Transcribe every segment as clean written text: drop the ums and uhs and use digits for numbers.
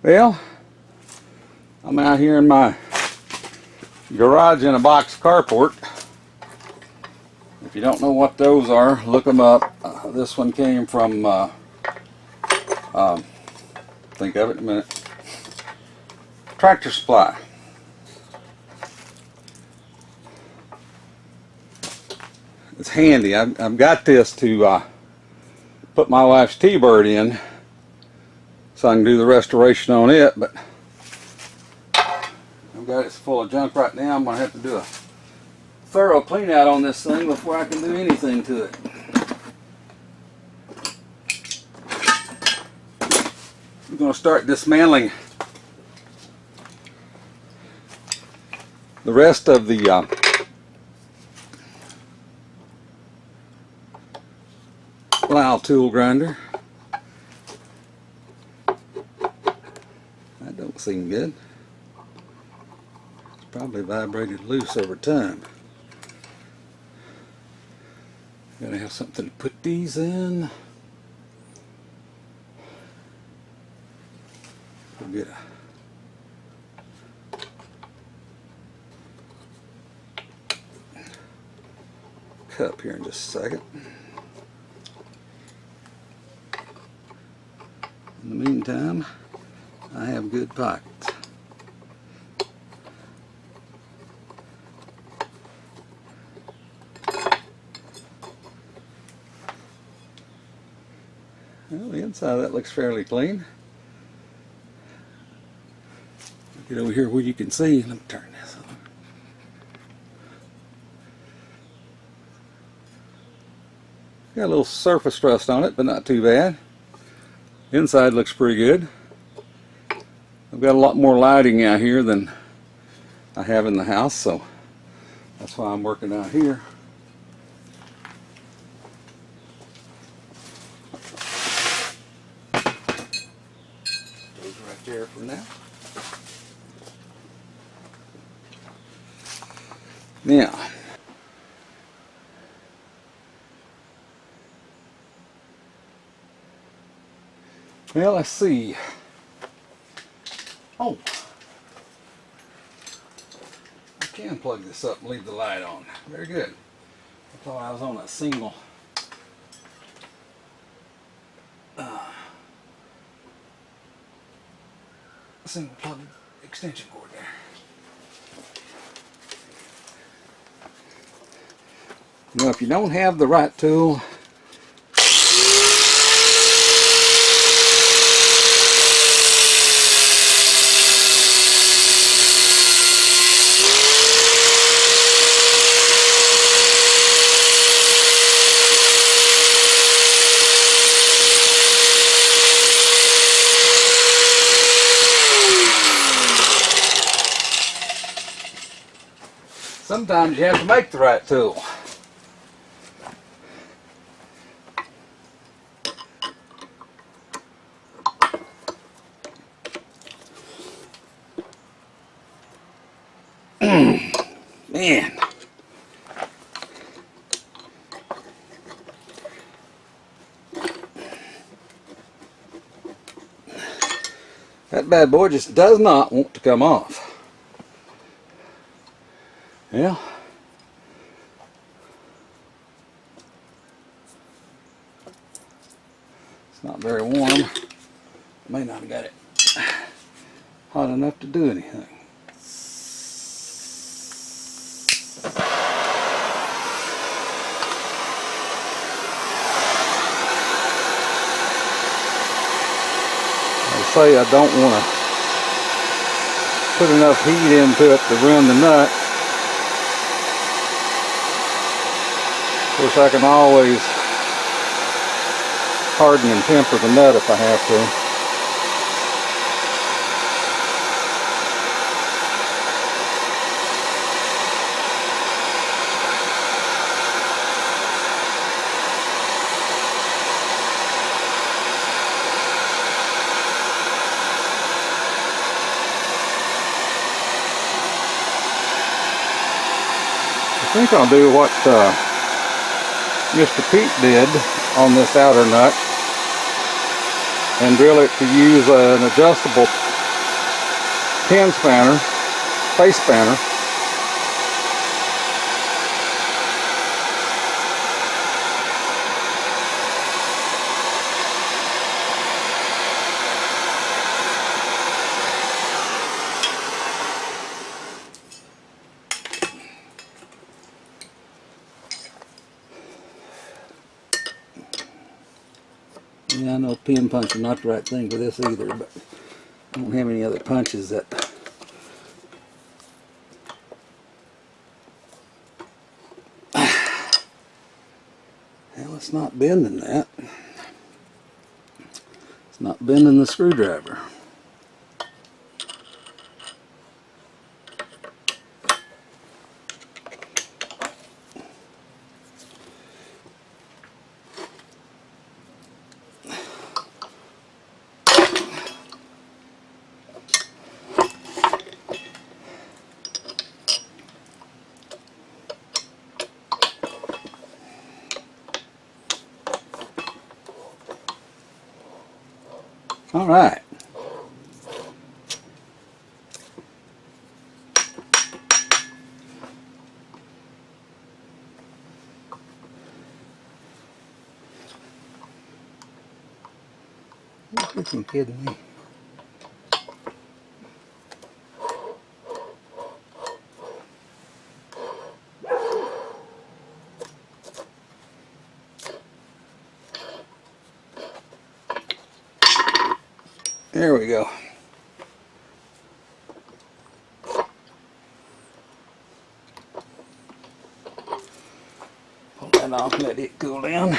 Well, I'm out here in my garage in a box carport. If you don't know what those are, look them up. This one came from, think of it in a minute, Tractor Supply. It's handy. I've got this to put my wife's T-bird in so I can do the restoration on it, but I've got it full of junk right now. I'm going to have to do a thorough clean out on this thing before I can do anything to it. I'm going to start dismantling the rest of the Lisle tool grinder. That don't seem good. It's probably vibrated loose over time. Gotta have something to put these in. We'll get a cup here in just a second. In the meantime, I have good pockets. Well, the inside of that looks fairly clean. Get over here where you can see. Let me turn this on. Got a little surface rust on it, but not too bad. Inside looks pretty good. I've got a lot more lighting out here than I have in the house, so that's why I'm working out here. Goes right there for now. Now, well, let's see. Oh, I can plug this up and leave the light on. Very good. I thought I was on a single plug extension cord there. Now, if you don't have the right tool, sometimes you have to make the right tool. Man. That bad boy just does not want to come off. Well, it's not very warm. I may not have got it hot enough to do anything. I say I don't want to put enough heat into it to run the nut. Of course, I can always harden and temper the nut if I have to. I think I'll do what Mr. Pete did on this outer nut and drill it to use an adjustable pin spanner, face spanner. Yeah, I know pin punch is not the right thing for this either, but I don't have any other punches that. Well, it's not bending that. It's not bending the screwdriver. All right. You're freaking kidding me. There we go. Pull that off, let it cool down.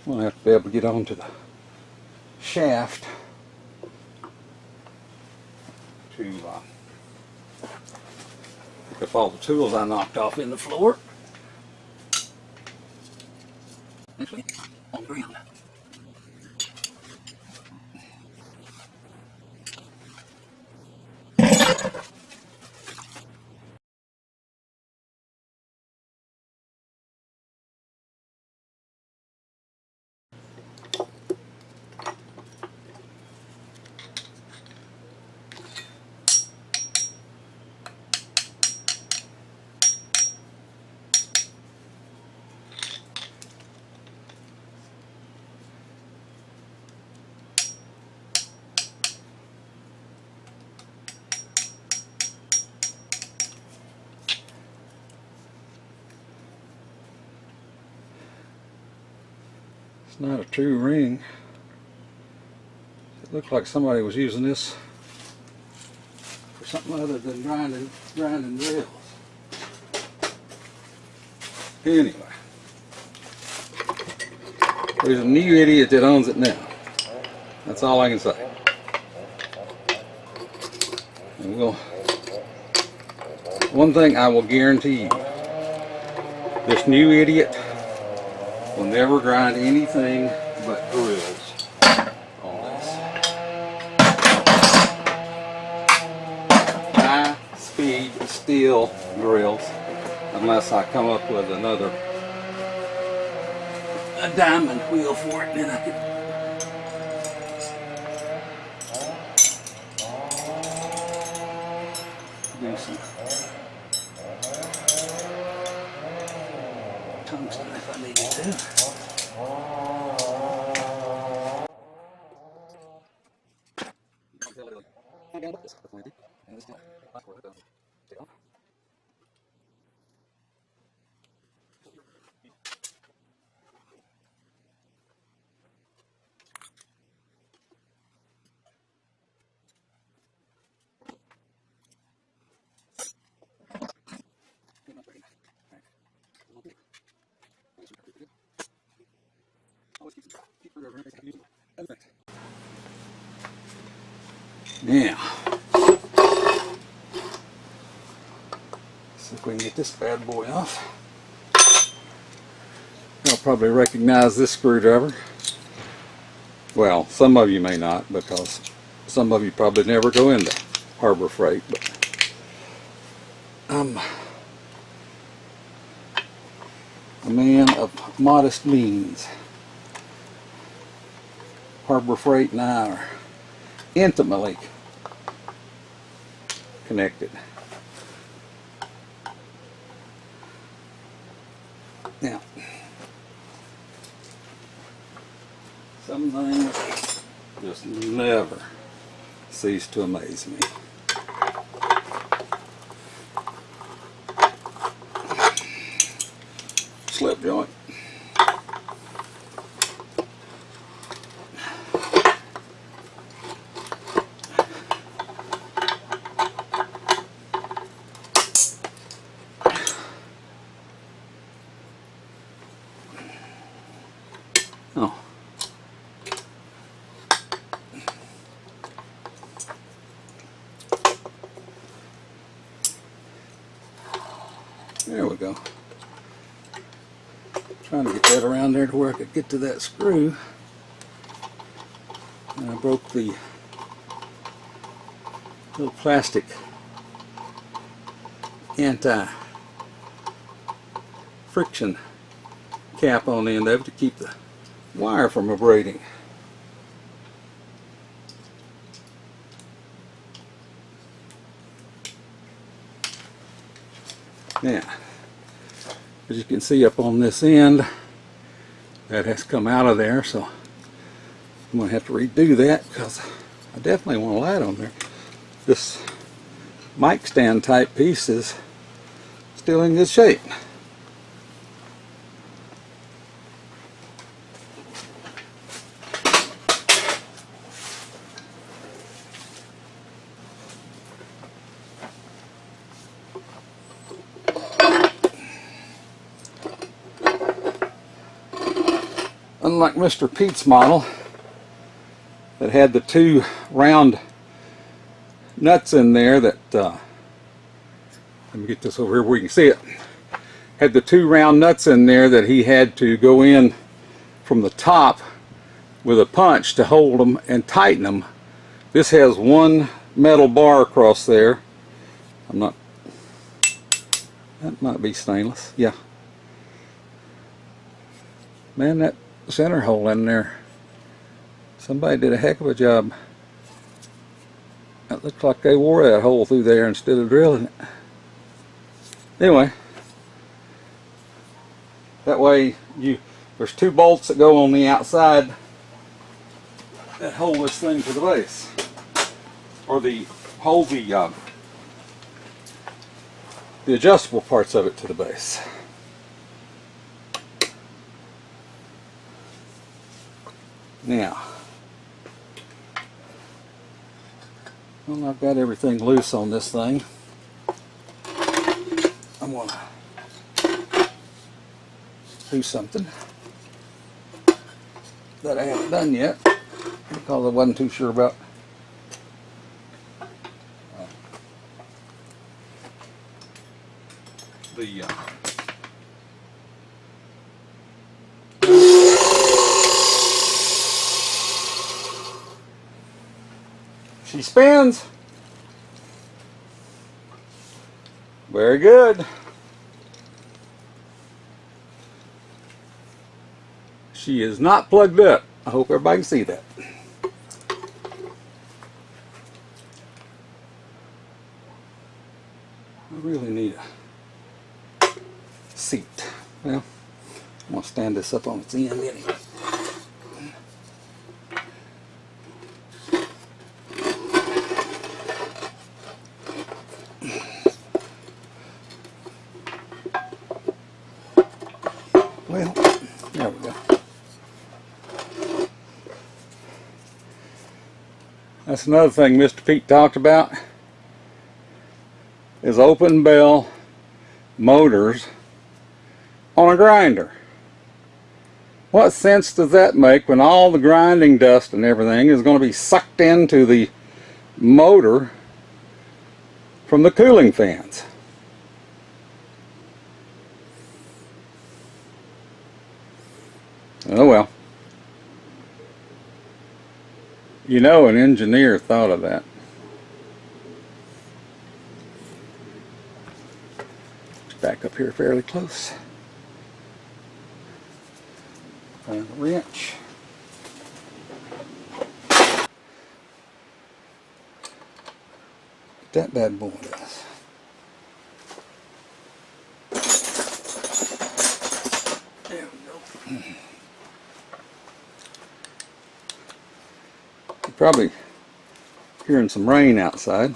We'll have to be able to get onto the shaft to pick up all the tools I knocked off in the floor. Actually, on the ground. It's not a true ring. It looked like somebody was using this for something other than grinding drills. Anyway, there's a new idiot that owns it now. That's all I can say. And one thing I will guarantee you, this new idiot will never grind anything but drills on this. High speed steel drills, unless I come up with a diamond wheel for it, then I could do some tungsten if I needed to. Now, see if we can get this bad boy off. You'll probably recognize this screwdriver. Well, some of you may not, because some of you probably never go into Harbor Freight, but I'm a man of modest means. Harbor Freight and I are intimately connected. Now, some things just never cease to amaze me. Slip joint. Oh. There we go. Trying to get that around there to where I could get to that screw. And I broke the little plastic anti-friction cap on the end of it to keep the wire from abrading. Now, as you can see up on this end, that has come out of there, so I'm going to have to redo that because I definitely want a light on there. This mic stand type piece is still in good shape. Unlike Mr. Pete's model that had the two round nuts in there that, let me get this over here where you can see it, had the two round nuts in there that he had to go in from the top with a punch to hold them and tighten them. This has one metal bar across there. That might be stainless, yeah. Man, that center hole in there, somebody did a heck of a job. It looks like they wore that hole through there instead of drilling it. Anyway, that way there's two bolts that go on the outside that hold this thing to the base, or hold the adjustable parts of it to the base. Now, well, I've got everything loose on this thing. I'm going to do something that I haven't done yet because I wasn't too sure about the she spins. Very good. She is not plugged up. I hope everybody can see that. I really need a seat. Well, I'm going to stand this up on its end anyway. Well, there we go. That's another thing Mr. Pete talked about, is open bell motors on a grinder. What sense does that make when all the grinding dust and everything is going to be sucked into the motor from the cooling fans? Oh well. You know, an engineer thought of that. Back up here fairly close. And a wrench. That bad boy does. There we go. You're probably hearing some rain outside.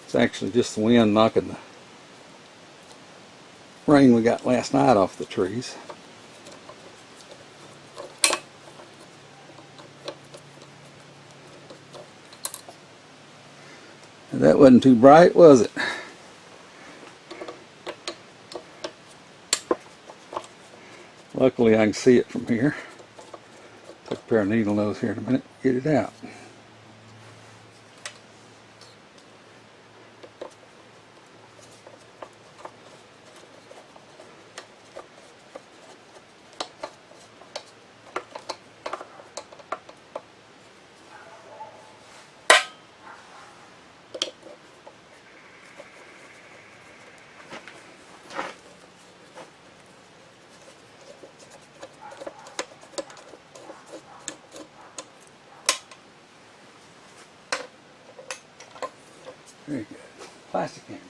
It's actually just the wind knocking the rain we got last night off the trees. And that wasn't too bright, was it? Luckily I can see it from here. Take a pair of needle nose here in a minute, get it out. Very good. Plastic hammer.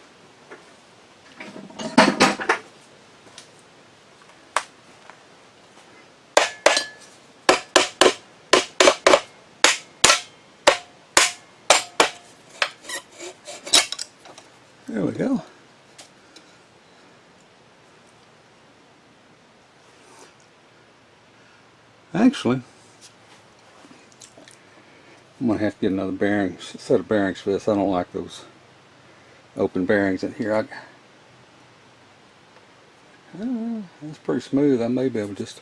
There we go. Actually, I'm going to have to get another bearing, set of bearings for this. I don't like those open bearings in here. That's pretty smooth. I may be able to just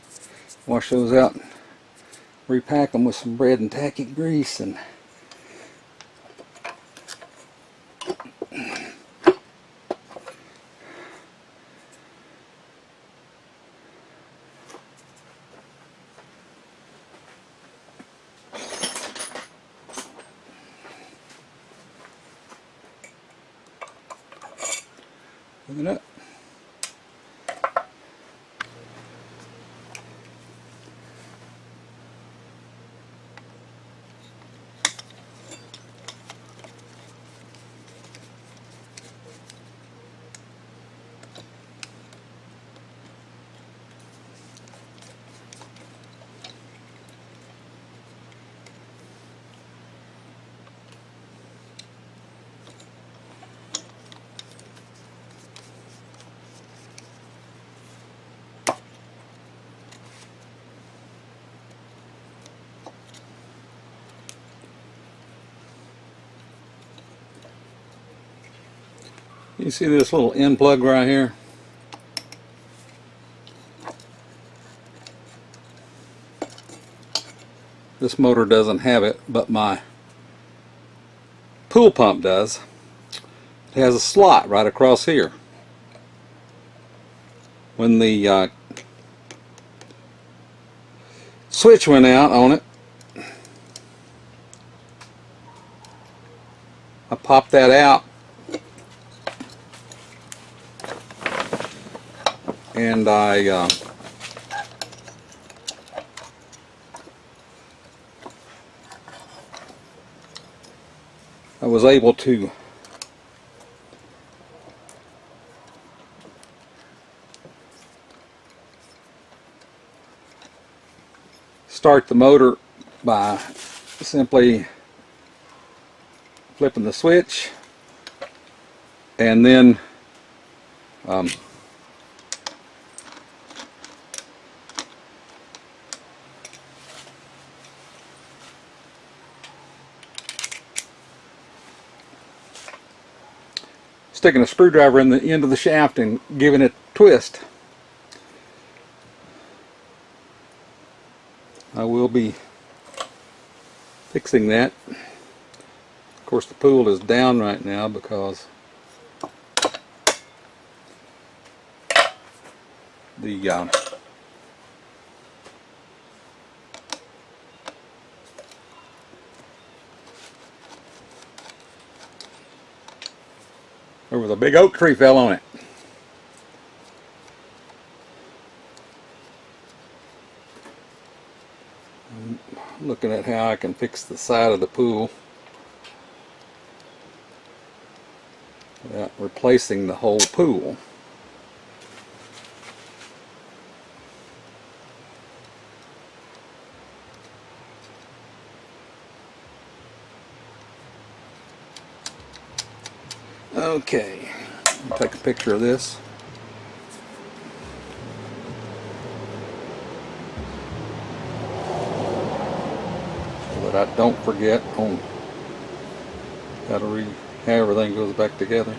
wash those out and repack them with some bread and tacky grease. And look at that. You see this little end plug right here? This motor doesn't have it, but my pool pump does. It has a slot right across here. When the switch went out on it, I popped that out, and I was able to start the motor by simply flipping the switch, and then sticking a screwdriver in the end of the shaft and giving it a twist. I will be fixing that Of course, the pool is down right now because the there was a big oak tree fell on it. I'm looking at how I can fix the side of the pool without replacing the whole pool. Okay, I'll take a picture of this. So that I don't forget on how everything goes back together.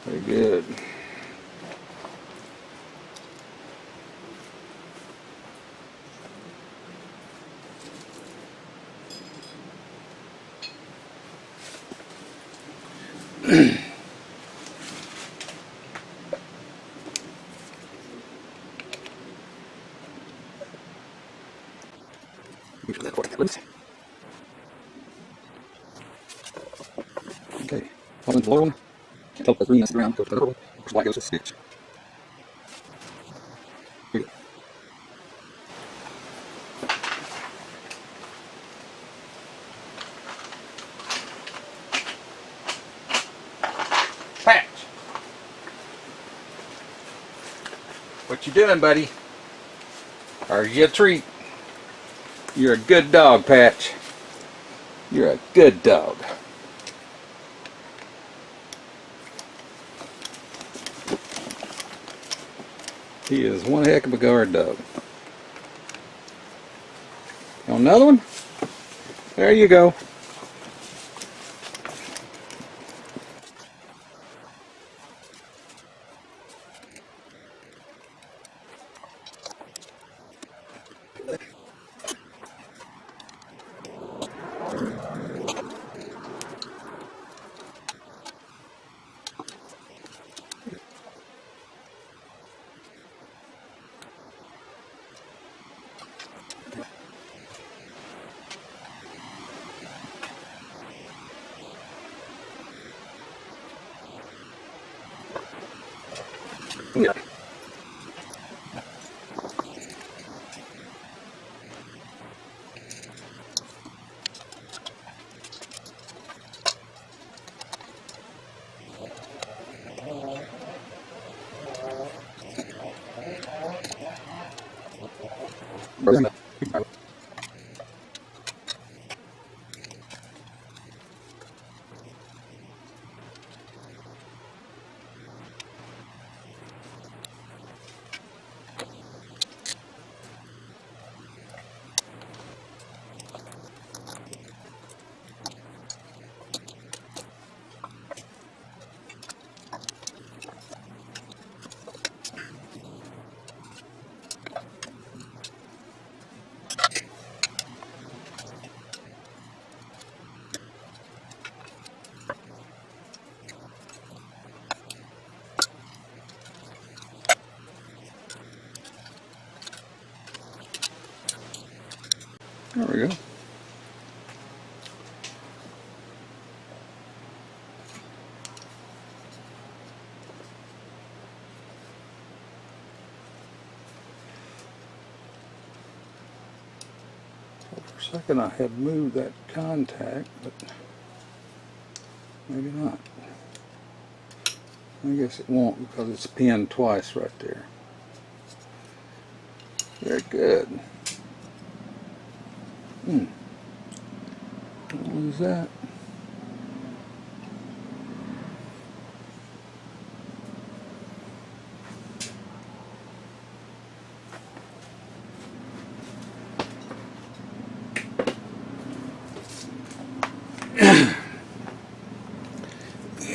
Very good. Okay, follow the lower one. Tell the green that's around, go to the purple, white goes to the stitch. Here you go. Patch! What you doing, buddy? Are you a treat? You're a good dog, Patch. You're a good dog. He is one heck of a guard dog. You want another one? There you go. Yeah. There we go. For a second I had moved that contact, but maybe not. I guess it won't because it's pinned twice right there. Very good. What is that?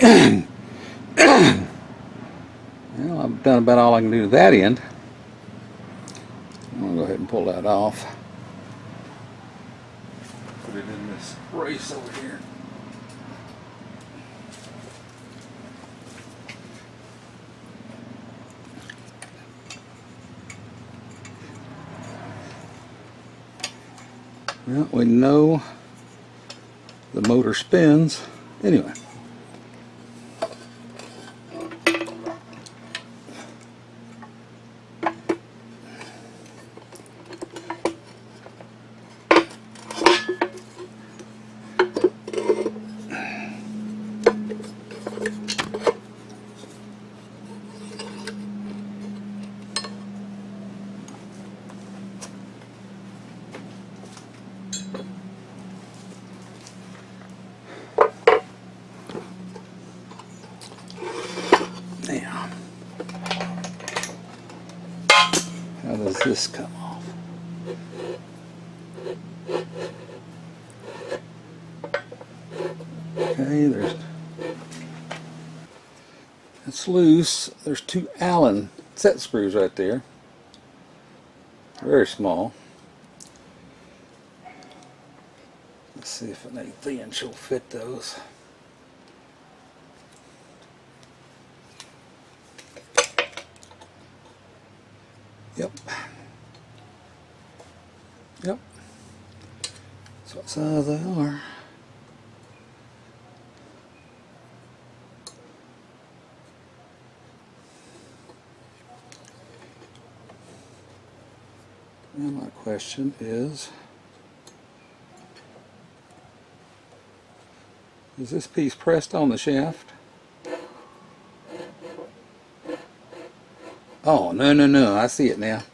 Well, I've done about all I can do to that end. I'm going to go ahead and pull that off. Put it in this brace over here. Well, we know the motor spins. Anyway. Now, how does this come off? Okay, it's loose. There's 2 Allen set screws right there. Very small. Let's see if an 1/8 inch will fit those. Yep. Yep. That's what size they are. Now my question is this piece pressed on the shaft? Oh, no, no, no. I see it now.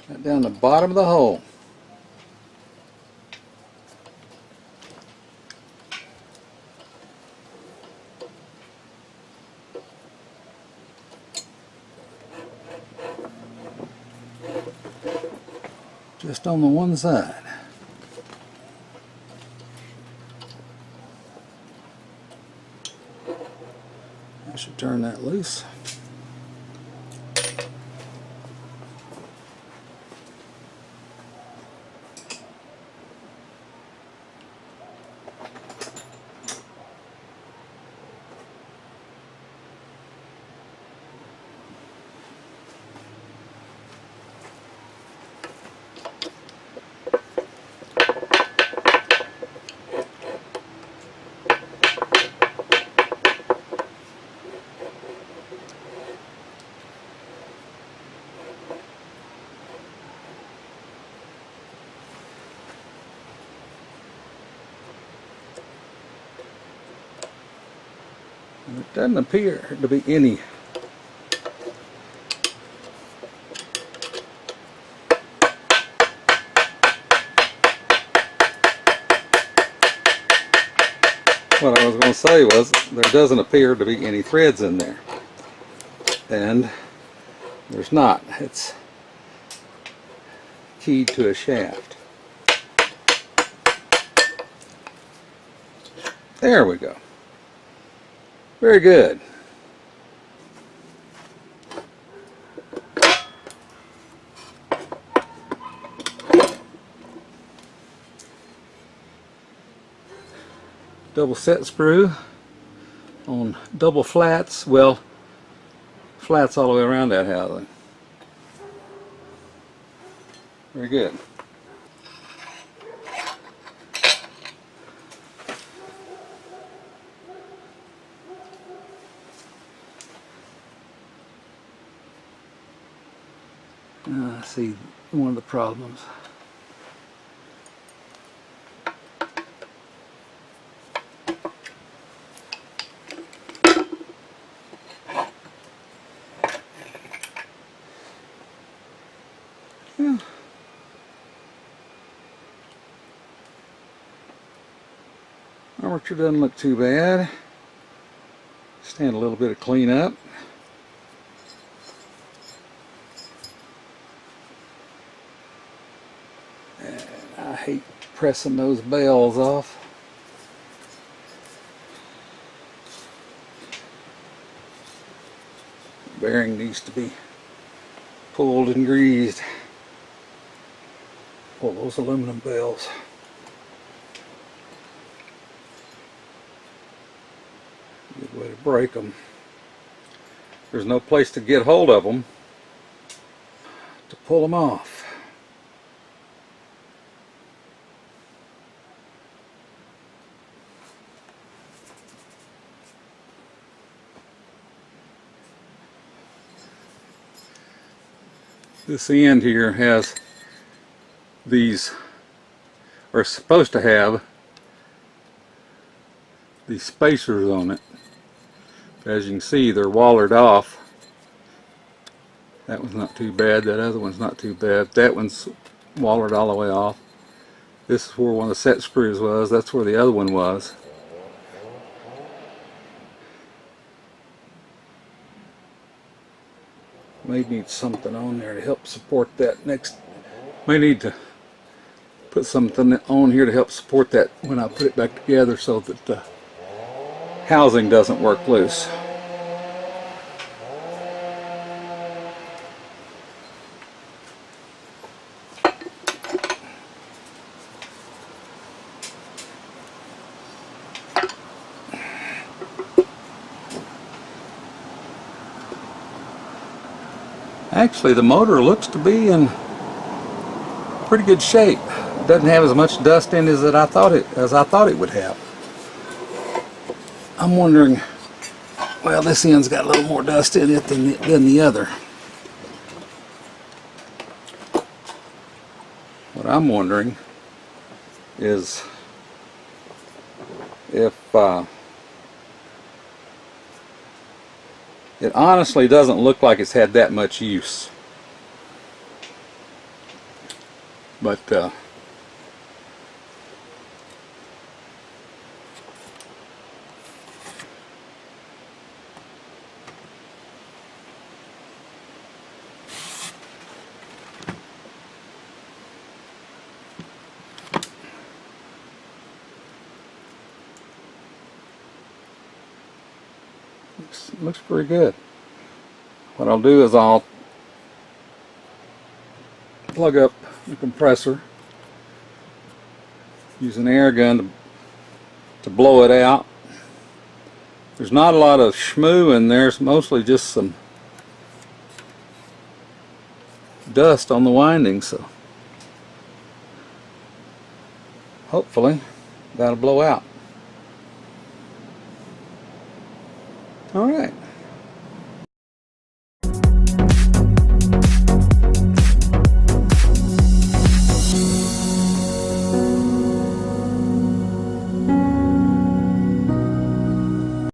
Right down the bottom of the hole. Just on the one side. I should turn that loose. It doesn't appear to be any what I was going to say was there doesn't appear to be any threads in there, and there's not. It's keyed to a shaft. There we go. Very good. Double set screw on double flats. Well, flats all the way around that housing. Very good. I see one of the problems. Yeah. Armature doesn't look too bad. Stand a little bit of cleanup. I hate pressing those bells off. Bearing needs to be pulled and greased. Pull those aluminum bells. Good way to break them. There's no place to get hold of them to pull them off. This end here has these, are supposed to have these spacers on it. As you can see, they're wallered off. That one's not too bad, that other one's not too bad. That one's wallered all the way off. This is where one of the set screws was, that's where the other one was. May need something on there to help support that next. May need to put something on here to help support that when I put it back together so that the housing doesn't work loose. Actually, the motor looks to be in pretty good shape. It doesn't have as much dust in it as I thought it would have. I'm wondering, well, this end's got a little more dust in it than the other. What I'm wondering is if it honestly doesn't look like it's had that much use. But looks pretty good. What I'll do is I'll plug up the compressor, use an air gun to blow it out. There's not a lot of schmoo in there, it's mostly just some dust on the windings, so hopefully that'll blow out. All right.